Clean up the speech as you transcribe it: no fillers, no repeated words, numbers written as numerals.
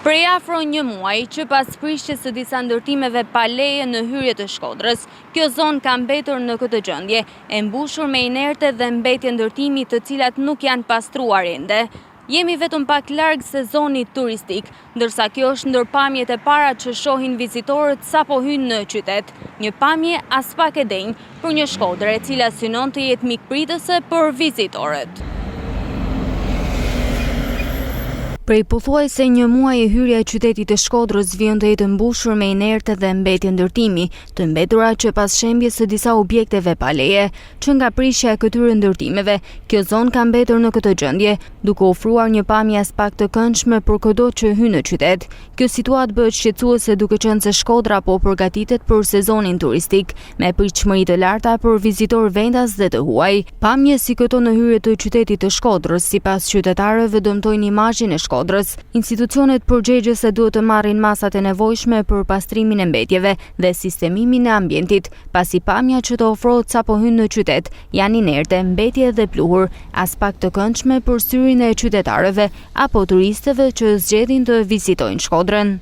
Prej afro një muaj që pas prishjes së disa ndërtimeve pa leje në hyrje të Shkodrës, kjo zonë ka mbetur në këtë gjendje, e mbushur me inerte dhe mbetje ndërtimi të cilat nuk janë pastruar ende. Jemi vetëm pak larg sezonit turistik, ndërsa kjo është ndër pamjet e para që shohin vizitorët sapo hynë në qytet. Një pamje as pak e denjë për një Shkodër e cila synon të jetë mikpritëse për vizitorët. Prej pothuajse një muaj e hyrja e qytetit të Shkodrës vjen të jetë mbushur me inerte dhe mbetje ndërtimi, të mbetura që pas shembjes së disa objekteve pa leje, që nga prishja e këtyre ndërtimeve, kjo zonë ka mbetur në këtë gjendje, duke ofruar një pamje as pak të këndshme për kudo që hyn në qytet. Kjo situatë bëhet shqetësuese duke qenë se Shkodra po përgatitet për sezonin turistik, me pritshmëri të larta për vizitorë vendas dhe të huaj. Pamje si këto në hyrje të qytetit të Shkodrës, sipas qytetarëve dëmtojnë imazhin e Shkodrës. Institucionet përgjegjëse duhet të marrin masat e nevojshme për pastrimin e mbetjeve dhe sistemimin e ambientit, pasi pamja që të ofrohet sapo hyn në qytet janë inerte, mbetje dhe pluhur, as pak të këndshme për syrin e qytetarëve apo turistëve që zgjedhin të vizitojnë Shkodrën.